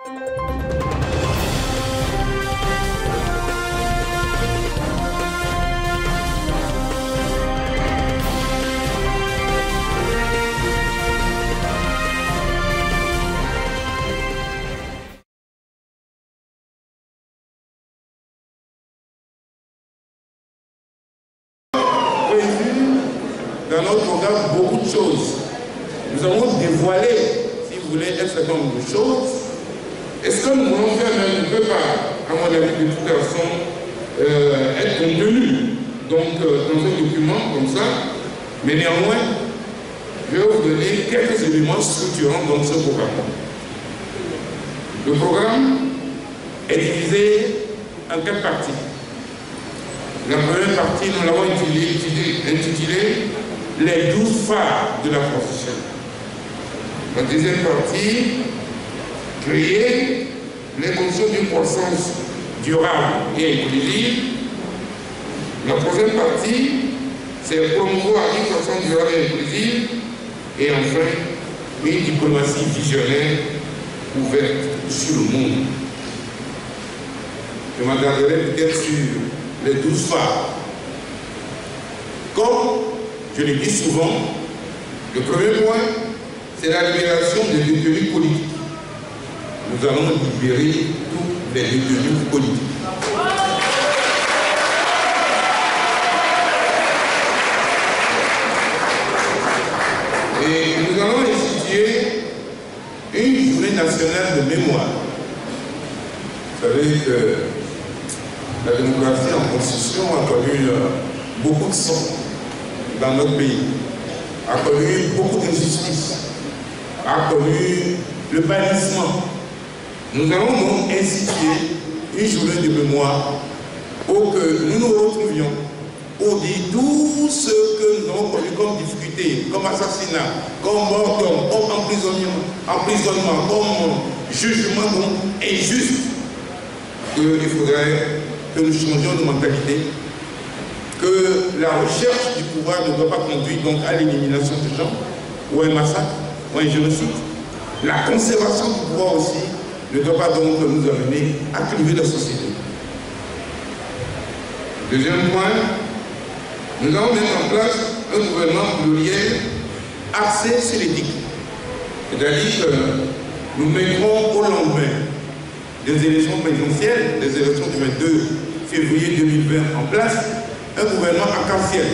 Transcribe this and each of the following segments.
Dans notre programme, beaucoup de choses. Nous avons dévoilé, si vous voulez, un certain nombre de choses. Et ce que nous voulons faire ne peut pas, à mon avis, de toute façon, être contenu donc, dans un document comme ça. Mais néanmoins, je vais vous donner quelques éléments structurants dans ce programme. Le programme est divisé en 4 parties. La première partie, nous l'avons intitulée les 12 phares de la profession. La deuxième partie, créer les conditions d'une croissance durable et inclusive. La troisième partie, c'est promouvoir une croissance durable et inclusive. Et enfin, une diplomatie visionnaire ouverte sur le monde. Je m'attarderai peut-être sur les 12 phares. Comme je le dis souvent, le premier point, c'est la libération des détenus politiques. Nous allons libérer tous les détenus politiques. Et nous allons instituer une journée nationale de mémoire. Vous savez que la démocratie en constitution a connu beaucoup de sang dans notre pays, a connu beaucoup d'injustice, a connu le bannissement. Nous allons donc instituer une journée de mémoire pour que nous nous retrouvions pour dire tout ce que nous avons connu comme difficulté, comme assassinat, comme mort d'homme, comme emprisonnement, comme jugement injuste. Il faudrait que nous changions de mentalité, que la recherche du pouvoir ne doit pas conduire donc à l'élimination de gens, ou un massacre, ou un génocide. La conservation du pouvoir aussi ne doit pas donc nous amener à cliver la société. Deuxième point, nous allons mettre en place un gouvernement pluriel axé sur l'éthique. C'est-à-dire que nous mettrons au lendemain des élections présidentielles, des élections du 22 février 2020 en place, un gouvernement arc-en-ciel.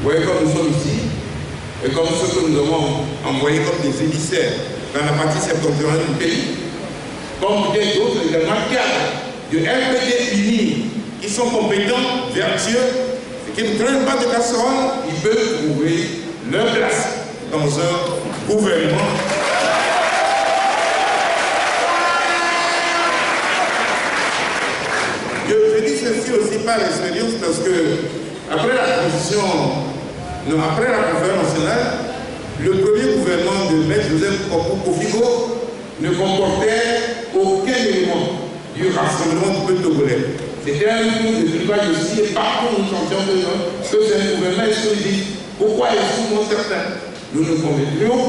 Vous voyez comme nous sommes ici, et comme ceux que nous avons envoyés comme des émissaires dans la partie septentrionale du pays, comme des autres également cadres de RPD unis qui sont compétents, vertueux, et qui ne craignent pas de casserole, ils peuvent trouver leur place dans un gouvernement. Je dis ceci aussi par expérience parce que après la conférence nationale, le premier gouvernement de M. Joseph Kofigo ne comportait aucun élément du rassemblement du peuple togolais. C'était un coup de clivage aussi, et partout nous sentions que c'est un gouvernement exclusif. Pourquoi est-ce que certains nous ne commettrions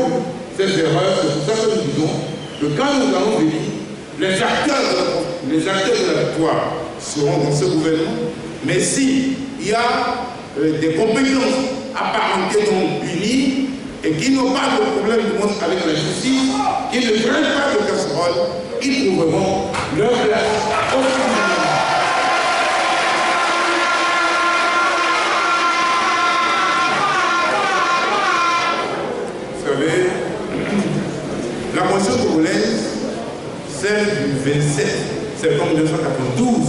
plus ces erreurs? C'est pour ça que nous disons que quand nous allons venir, les acteurs de la victoire seront dans ce gouvernement, mais s'il y a des compétences apparentées donc unies et qui n'ont pas de problème de monde avec la justice, qui ne prennent pas de casserole, ils trouveront leur place au gouvernement. Vous savez, la Constitution congolaise, celle du 27 septembre 1992,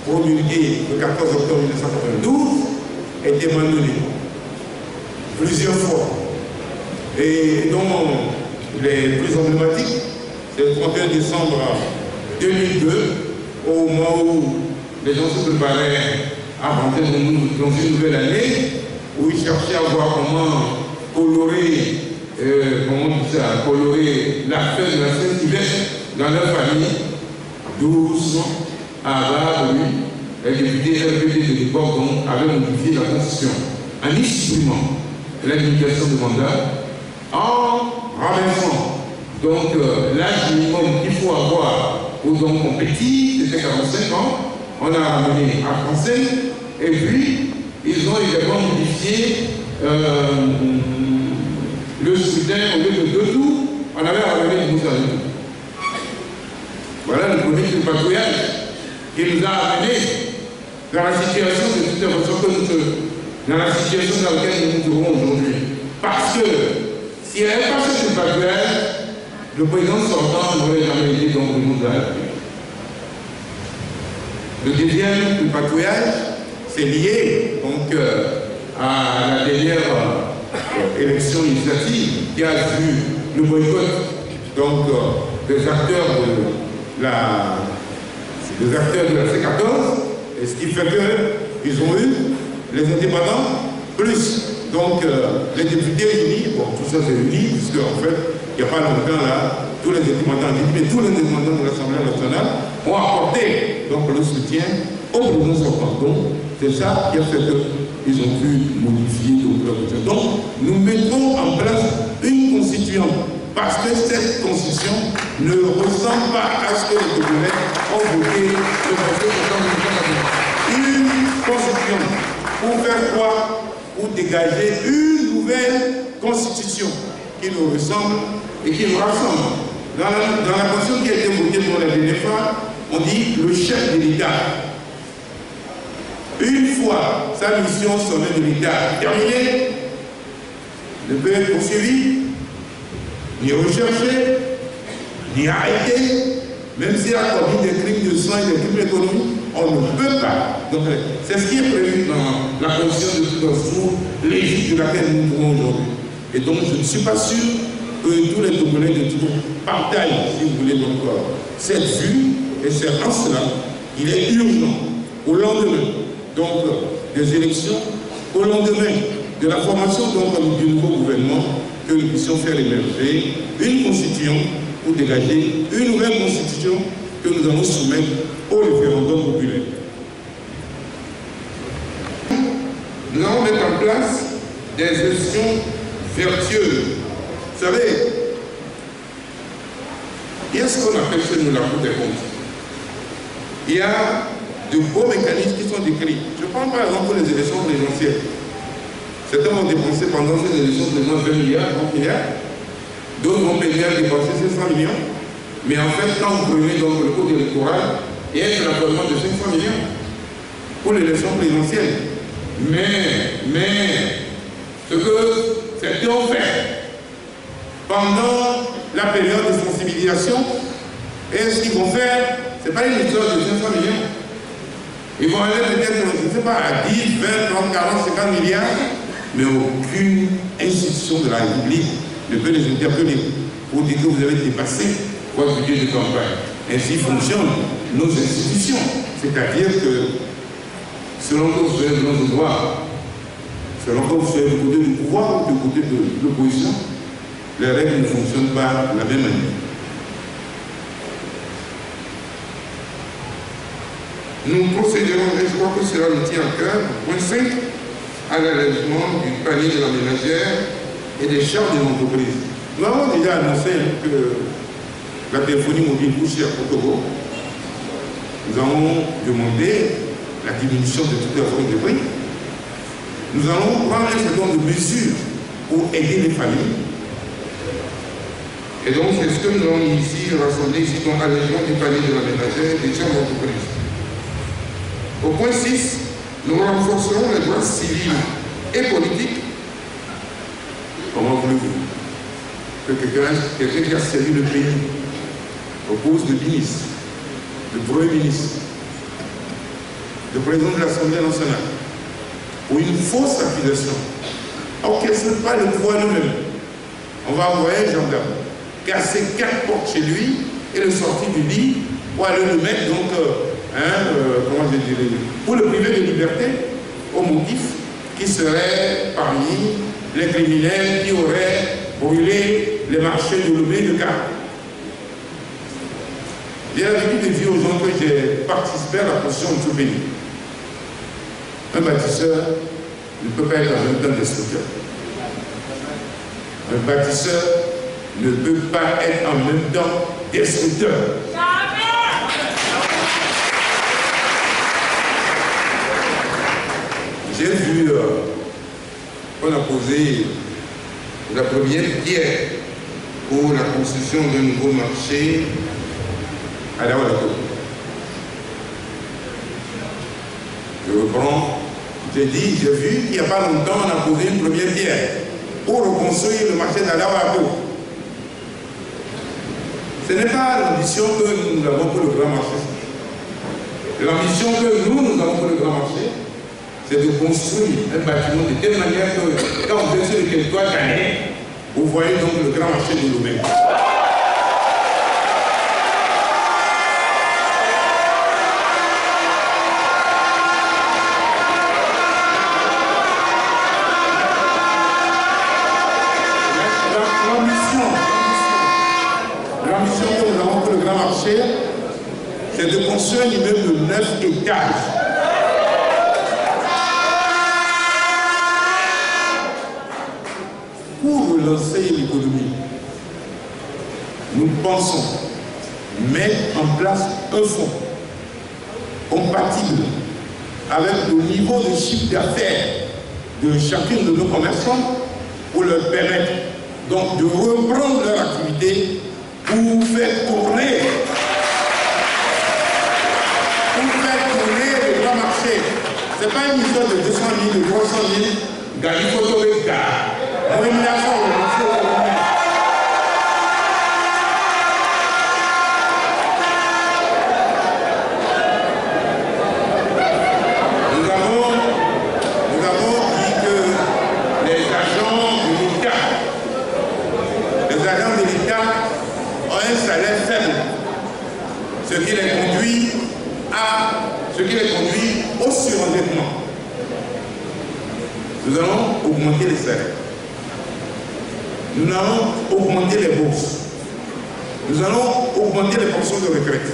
promulguée le 14 octobre 1992, a été manonnée plusieurs fois. Et dont les plus emblématiques, c'est le 31 décembre 2002, au moment où les gens se préparaient à rentrer dans une nouvelle année, où ils cherchaient à voir comment colorer, colorer la fête de la Saint-Sylvestre dans leur famille. 12 Arabes, les députés RPD de l'époque avaient modifié la Constitution en y supprimant la limitation de mandat, en rabaissant donc l'âge minimum qu'il faut avoir donc compétit, c'était 45 ans, on a ramené à français, et puis ils ont également modifié le scrutin au lieu de 2 tours, on avait ramené 12 à 2 tours. Voilà le premier tripatouillage qui nous a amené dans la situation de toute façon dans la situation dans laquelle nous nous trouvons aujourd'hui. Parce que s'il n'y avait pas ce tripatouillage, le président sortant n'aurait jamais été dans le monde de la République. Le deuxième tripatouillage, c'est lié donc à la dernière élection législative qui a vu le boycott donc, des acteurs de la C14, et ce qui fait qu'ils ont eu les indépendants plus donc les députés unis, bon tout ça c'est uni, puisque en fait il n'y a pas longtemps là, tous les indépendants de l'Assemblée nationale ont apporté donc le soutien au président sortant. Donc c'est ça qui a fait qu'ils ont pu modifier leur budget. Donc nous mettons en place une constituante, parce que cette constitution ne ressemble pas à ce que les Togolais ont voté le 27 septembre 1980. Une constitution pour faire quoi? Pour dégager une nouvelle constitution qui nous ressemble et qui nous rassemble. Dans la constitution qui a été votée pour la dernière fois, on dit le chef de l'État. Une fois sa mission sommet de l'État terminée, ne peut être poursuivi, ni recherché, ni arrêté, même s'il a commis des crimes de sang et des crimes économiques, on ne peut pas. Donc, c'est ce qui est prévu dans la constitution de toute façon, l'égide de laquelle nous nous trouvons aujourd'hui. Et donc, je ne suis pas sûr que tous les Togolais de tout partagent, si vous voulez, donc, cette vue, et c'est en cela qu'il est urgent, au lendemain donc, des élections, au lendemain de la formation donc, du nouveau gouvernement, que nous puissions faire émerger une constitution pour dégager une nouvelle constitution que nous allons soumettre au référendum populaire. Nous allons mettre en place des gestions vertueuses. Vous savez, il y a ce qu'on appelle chez nous la Cour des comptes. Il y a de beaux mécanismes qui sont décrits. Je prends par exemple les élections présidentielles. Certains vont dépenser pendant ces élections présidentielles 20 milliards, 30 milliards. D'autres vont payer à dépenser 500 millions. Mais en fait, quand vous prenez donc le code électoral, il y a un accompagnement de 500 millions pour l'élection présidentielle. Mais ce que certains ont fait pendant la période de sensibilisation, et ce qu'ils vont faire, ce n'est pas une histoire de 500 millions. Ils vont aller peut-être, je ne sais pas, à 10, 20, 30, 40, 50 milliards, mais aucune institution de la République ne peut les interpeller pour dire que vous avez dépassé votre budget de campagne. Ainsi fonctionnent nos institutions. C'est-à-dire que selon que vous soyez dans le droit, selon que vous soyez du côté du pouvoir ou du côté de l'opposition, les règles ne fonctionnent pas de la même manière. Nous procéderons, et je crois que cela nous tient à cœur, point 5, à l'allègement du panier de la ménagère et des charges des entreprises. Nous avons déjà annoncé que la téléphonie mobile bouche à Kotogo. Nous avons demandé la diminution de toutes les formes de prix. Nous allons prendre un certain nombre de mesures pour aider les familles. Et donc, c'est ce que nous avons ici rassemblé ici dans l'allègement du panier de la ménagère et des charges d'entreprise. Au point 6, nous renforcerons les droits civils et politiques. Comment voulez-vous que quelqu'un qui a servi le pays au poste de ministre, de premier ministre, de président de l'Assemblée nationale, pour une fausse accusation, orchestre pas le pouvoir nous-mêmes, on va envoyer un gendarme, casser 4 portes chez lui et le sortir du lit pour aller le mettre donc, comment je dirais, pour le priver de liberté au motif qui serait parmi les criminels qui auraient brûlé les marchés de Lomé et de Car. J'ai l'habitude de dire aux gens que j'ai participé à la construction de ce pays. Un bâtisseur ne peut pas être en même temps destructeur. Un bâtisseur ne peut pas être en même temps destructeur. j'ai vu qu'on a posé la première pierre pour la construction d'un nouveau marché à Daoualato. Je reprends, j'ai dit, j'ai vu qu'il n'y a pas longtemps, on a posé une première pierre pour reconstruire le marché d'Adaoualato. Ce n'est pas l'ambition que nous avons pour le grand marché. L'ambition que nous avons pour le grand marché, c'est de construire un bâtiment de telle manière que quand vous êtes sur le territoire gagné, vous voyez donc le grand marché de Lomé. L'ambition que nous avons pour le grand marché, c'est de construire un immeuble de 9 étages. Pour relancer l'économie, nous pensons mettre en place un fonds compatible avec le niveau de chiffre d'affaires de chacune de nos commerçants pour leur permettre donc de reprendre leur activité pour faire tourner le grand marché. Ce n'est pas une histoire de 200 000, de 300 000, gagner photo avec gars. Nous avons dit que les agents de l'État ont un salaire faible, ce qui les conduit au surendettement. Nous allons augmenter les salaires. Nous allons augmenter les bourses. Nous allons augmenter les pensions de retraite.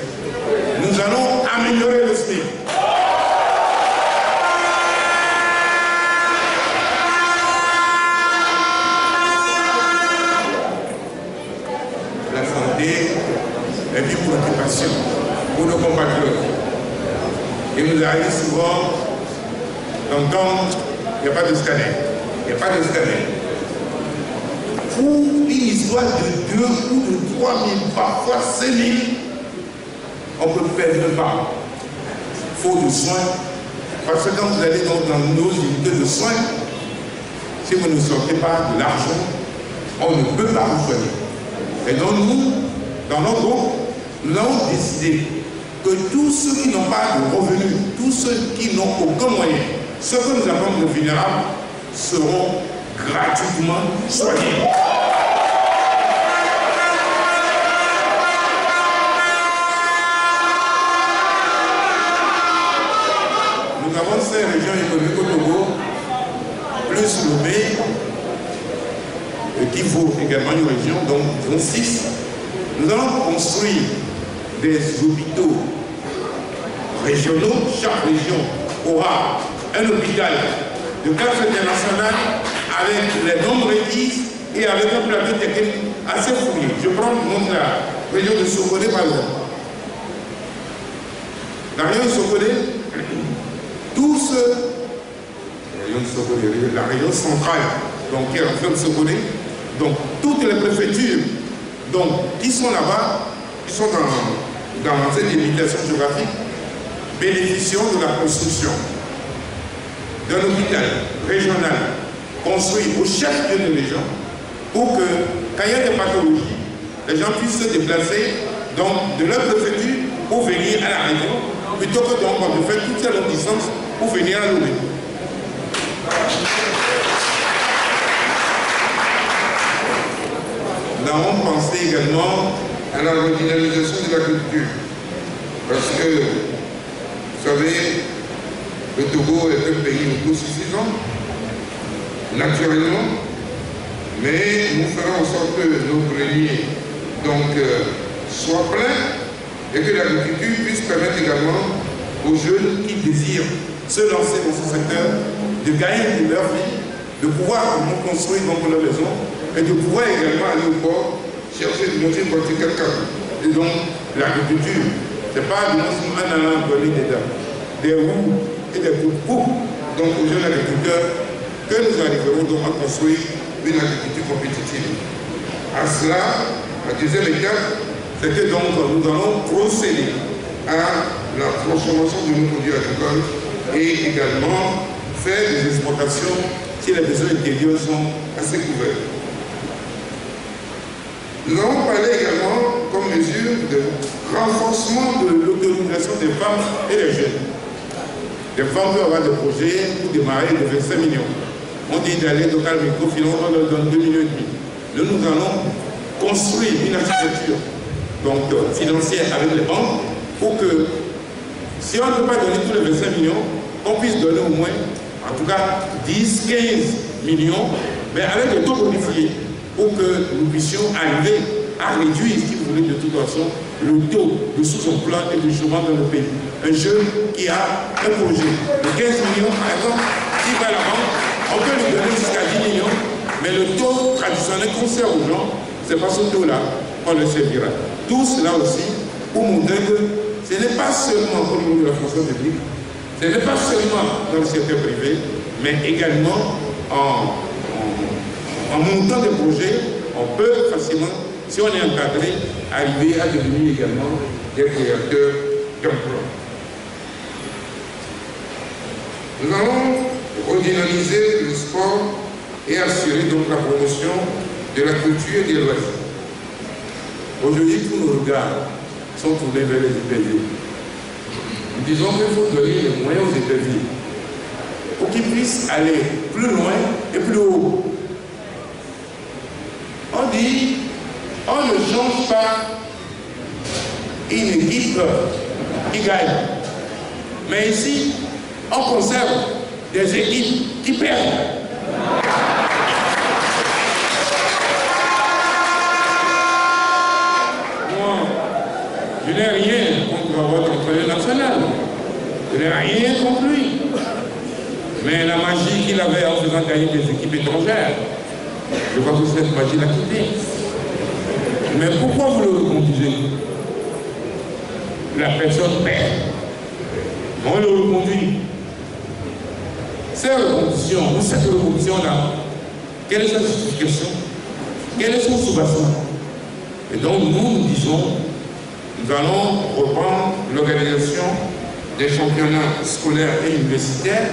Nous allons améliorer le SMIC. La santé est une préoccupation pour nos compatriotes. Il nous arrive souvent d'entendre qu'il n'y a pas de scanner. Il n'y a pas de scanner. Pour une histoire de 2 ou de 3 000, parfois 5 000, on peut perdre un pas. Faute de soins. Parce que quand vous allez dans nos unités de soins, si vous ne sortez pas de l'argent, on ne peut pas vous soigner. Et donc nous, dans notre groupe, nous avons décidé que tous ceux qui n'ont pas de revenus, tous ceux qui n'ont aucun moyen, ceux que nous appelons les vulnérables, seront gratuitement soignés. Nous avons 5 régions économiques au Togo, plus Lomé, qui vaut également une région, donc 6. Nous allons construire des hôpitaux régionaux. Chaque région aura un hôpital de classe internationale avec les normes requises et avec un plateau technique assez fourni. Je prends la région de Sokodé par exemple. La région de Sokodé, la région centrale, donc qui est en train de Sokodé, donc toutes les préfectures qui sont là-bas, qui sont dans cette limitation géographique, bénéficient de la construction d'un hôpital régional construit au chef de région pour que, quand il y a des pathologies, les gens puissent se déplacer de leur préfecture pour venir à la région, plutôt que de faire toute cette longue distance pour venir à Lomé. Nous avons pensé également à la redynamisation de l'agriculture. Parce que, vous savez, le Togo est un pays autosuffisant, naturellement, mais nous ferons en sorte que nos greniers soient pleins et que l'agriculture puisse permettre également aux jeunes qui désirent se lancer dans ce secteur de gagner de leur vie, de pouvoir construire leur maison et de pouvoir également aller au port chercher de monter une voiture quelqu'un. Et donc, l'agriculture, ce n'est pas un allant donner des roues et des coups donc aux jeunes agriculteurs que nous arriverons donc à construire une agriculture compétitive. À cela, la deuxième étape, c'est que donc nous allons procéder à la transformation de nos produits agricoles et également faire des exportations si les besoins intérieurs sont assez couverts. Nous allons parler également comme mesure de renforcement de l'autonomisation des femmes et des jeunes. Les femmes peuvent avoir des projets pour démarrer de 25 millions. On dit d'aller local microfinance, on leur donne 2,5 millions. Nous allons construire une architecture donc, financière avec les banques pour que, si on ne peut pas donner tous les 25 millions, on puisse donner au moins, en tout cas, 10, 15 millions, mais avec le taux bonifié, pour que nous puissions arriver à réduire, si vous voulez, de toute façon, le taux de sous-emploi et de chômage dans le pays. Un jeune qui a un projet de 15 millions, par exemple, s'il va à la banque, on peut lui donner jusqu'à 10 millions, mais le taux traditionnel qu'on sert aux gens, c'est pas ce taux-là qu'on le servira. Tout cela aussi pour montrer que ce n'est pas seulement au niveau de la fonction publique, ce n'est pas seulement dans le secteur privé, mais également en montant des projets, on peut facilement, si on est encadré, arriver à devenir également des créateurs d'emplois. Nous allons redynamiser le sport et assurer donc la promotion de la culture et des loisirs. Aujourd'hui, tous nos regards sont tournés vers les éperviers. Nous disons qu'il faut donner les moyens aux éperviers pour qu'ils puissent aller plus loin et plus haut. On dit, on ne change pas une équipe qui gagne. Mais ici, on conserve des équipes qui perdent. Moi, je n'ai rien contre votre entraîneur national. Je n'ai rien contre lui. Mais la magie qu'il avait en faisant gagner des équipes étrangères, je crois que cette magie l'a quitté. Mais pourquoi vous le reconduisez? La personne perd. On le reconduit. Ces reconductions, ou cette reconduction-là, quelle est sa justification? Quel est son soubassement? Et donc nous disons, nous allons reprendre l'organisation des championnats scolaires et universitaires,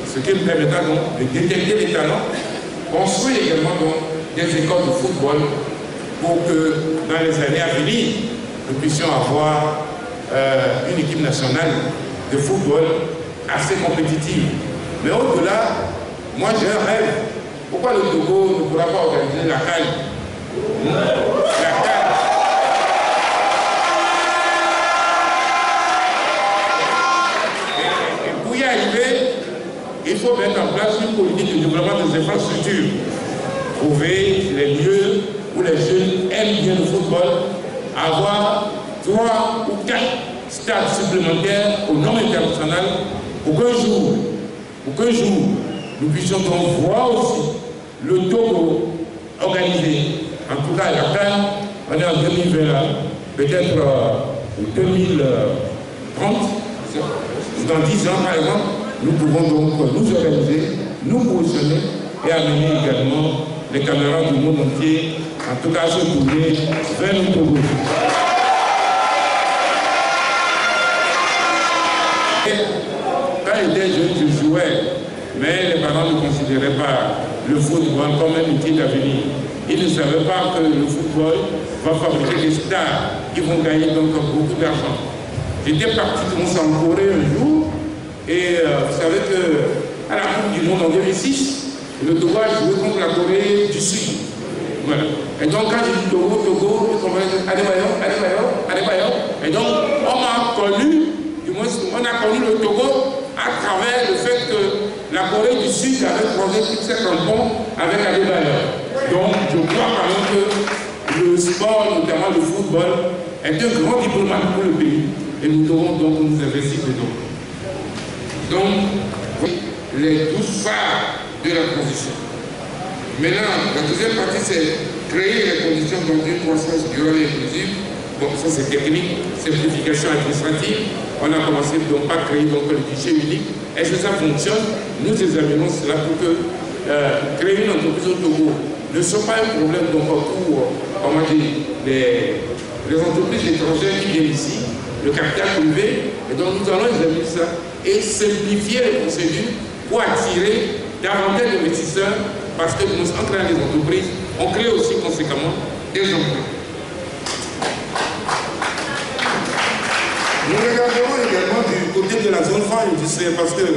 ce qui nous permettra donc de détecter les talents, construire également donc des écoles de football pour que dans les années à venir, nous puissions avoir une équipe nationale de football assez compétitive. Mais au-delà, moi j'ai un rêve. Pourquoi le Togo ne pourra pas organiser la CAN? La CAN. Et pour y arriver, il faut mettre en place une politique de développement des infrastructures. Trouver les lieux où les jeunes aiment bien le football, avoir 3 ou 4 stades supplémentaires aux normes internationales pour qu'un jour, nous puissions donc voir aussi le Togo organisé. En tout cas, la CAN, on est en 2020 là, peut-être 2030, dans 10 ans par exemple, nous pouvons donc nous organiser, nous positionner et amener également les camarades du monde entier, en tout cas se tourner vers le Togo. Quand j'étais jeune, je jouais, mais les parents ne considéraient pas le football comme un outil d'avenir. Ils ne savaient pas que le football va fabriquer des stars qui vont gagner donc beaucoup d'argent. J'étais parti commencer en Corée un jour, et vous savez qu'à la Coupe du Monde en 2006, le Togo a joué contre la Corée du Sud. Voilà. Et donc quand j'ai dit Togo, ils ont dit Adebayor. Et donc on m'a connu, du moins on a connu le Togo à travers le fait que la Corée du Sud avait croisé toutes ses crampons avec Adebayor. Donc je crois quand même que le sport, notamment le football, est un grand diplomate pour le pays. Et nous devons donc nous investir dedans. Donc, les 12 phares de la transition. Maintenant, la deuxième partie, c'est créer les conditions d'une croissance durable et inclusive. Bon, ça c'est technique, simplification administrative. On a commencé donc par créer donc, le guichet unique. Est-ce que ça fonctionne? Nous examinons cela pour que créer une entreprise au Togo ne soit pas un problème donc, pour comment dire, les entreprises étrangères qui viennent ici, le capital privé. Et donc nous allons examiner ça et simplifier les procédures pour attirer davantage d'investisseurs parce que nous, en créant des entreprises, on crée aussi conséquemment des emplois. Nous regarderons également du côté de la zone franc industrielle parce que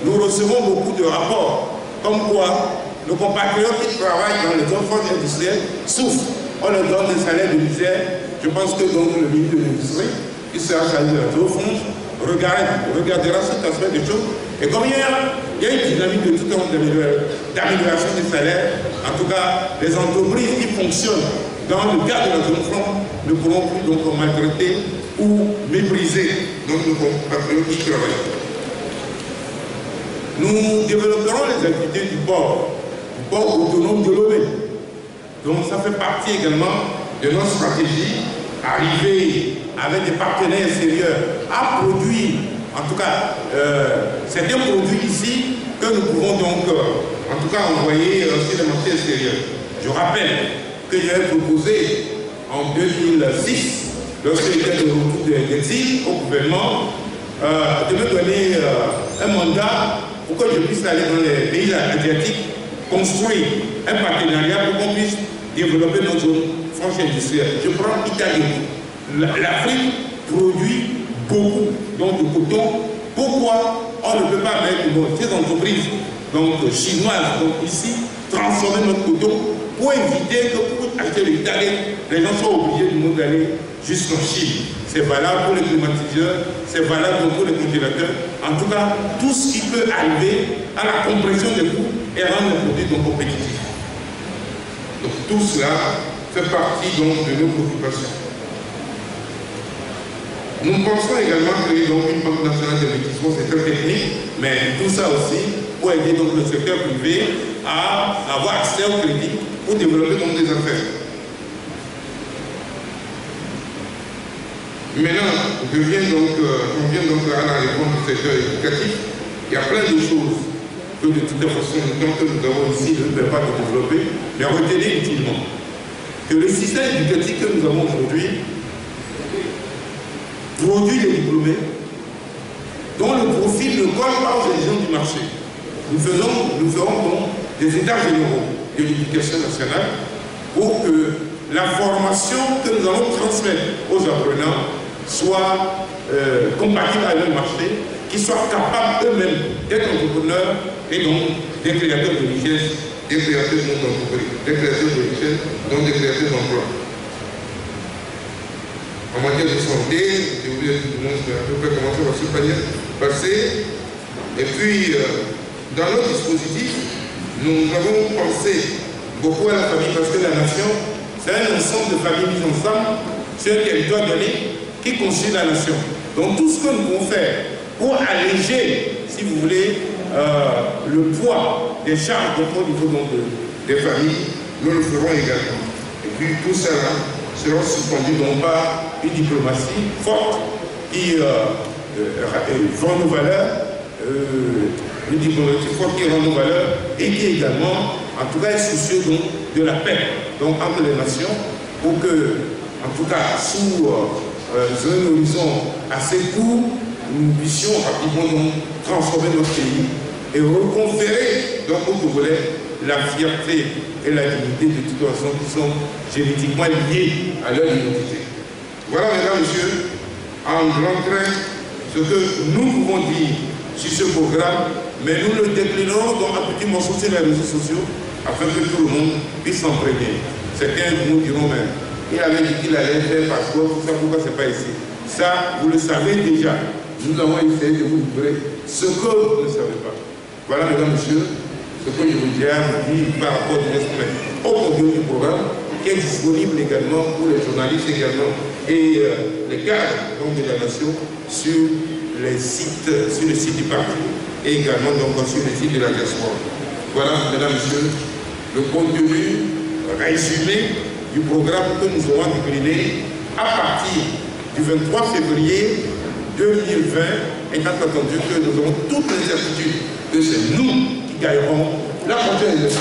nous recevons beaucoup de rapports comme quoi nos compatriotes qui travaillent dans les zones franches industrielles souffrent. On leur donne des salaires de misère. Je pense que donc le ministre de l'Industrie, qui sera chargé de la zone franche, regardera cet aspect des choses. Et comme il y a une dynamique de tout un d'amélioration des salaires, en tout cas, les entreprises qui fonctionnent dans le cadre de la zone franche ne pourront plus donc maltraiter ou mépriser donc nos compatriotes qui travaillent. Nous développerons les activités du port autonome de Lomé. Donc ça fait partie également de notre stratégie, arriver avec des partenaires extérieurs à produire, en tout cas, certains produits ici que nous pouvons donc, en tout cas, envoyer sur les marchés extérieurs. Je rappelle que j'avais proposé en 2006, lorsque j'étais de retour d'exil au gouvernement, de me donner un mandat pour que je puisse aller dans les pays asiatiques, construire un partenariat pour qu'on puisse développer notre zone franche industrielle. Je prends l'Italie. L'Afrique produit beaucoup donc, de coton. Pourquoi on ne peut pas mettre ces entreprises donc, chinoises donc, ici, transformer notre coton pour éviter que pour acheter l'Italie, les gens soient obligés d'aller jusqu'en Chine. C'est valable pour les climatiseurs, c'est valable pour les congélateurs. En tout cas, tout ce qui peut arriver à la compression des coûts et rendre les produits donc compétitifs. Donc tout cela fait partie donc de nos préoccupations. Nous pensons également créer donc une banque nationale d'investissement, c'est très technique, mais tout ça aussi pour aider donc le secteur privé à avoir accès au crédit pour développer donc des affaires. Maintenant, je viens donc à la réponse du secteur éducatif. Il y a plein de choses que de toute façon, tant que nous avons ici, ne peut pas développer, mais retenez utilement que le système éducatif que nous avons aujourd'hui produit des diplômés dont le profil ne colle pas aux exigences du marché. Nous ferons donc des états généraux de l'éducation nationale pour que la formation que nous allons transmettre aux apprenants soit compatible avec le marché, qu'ils soient capables eux-mêmes d'être entrepreneurs et donc des créateurs de richesse, des créateurs d'entreprises, des créateurs de richesse, donc des créateurs d'emplois. En matière de santé, je vous dire tout le monde à peu près comment ça va se passer. Et puis, dans notre dispositif, nous avons pensé beaucoup à la famille parce que la nation, c'est un ensemble de familles mises ensemble sur un territoire donné qui constitue la nation. Donc tout ce que nous pouvons faire pour alléger, si vous voulez, le poids des charges au niveau donc, des familles, nous le ferons également. Et puis tout cela sera suspendu donc par une diplomatie forte qui vend nos valeurs, une diplomatie forte qui rend nos valeurs et qui également, en tout cas, est soucieux donc, de la paix donc, entre les nations pour que, en tout cas, sous un horizon assez court, nous puissions rapidement donc, transformer notre pays et reconférer donc, aux Togolais la fierté et la dignité de toutes les façons qui sont génétiquement liées à leur identité. Voilà, mesdames, messieurs, en grand train, ce que nous pouvons dire sur ce programme, mais nous le déclinerons dans un petit morceau sur les réseaux sociaux afin que tout le monde puisse s'entraîner. Certains nous diront même, il avait dit qu'il allait faire passeport, tout ça, pourquoi c'est pas ici? Ça, vous le savez déjà. Nous avons essayé de vous livrer ce que vous ne savez pas. Voilà, mesdames, messieurs, ce que je vous dire par rapport au contenu du programme, qui est disponible également pour les journalistes également et les cadres donc, de la nation sur les sites, sur le site du parti et également donc, sur le site de la diaspora. Voilà, mesdames, messieurs, le contenu résumé du programme que nous aurons décliné à partir du 23 février 2020 et quand entendu que nous avons toutes les certitudes que c'est nous qui gagnerons la prochaine élection.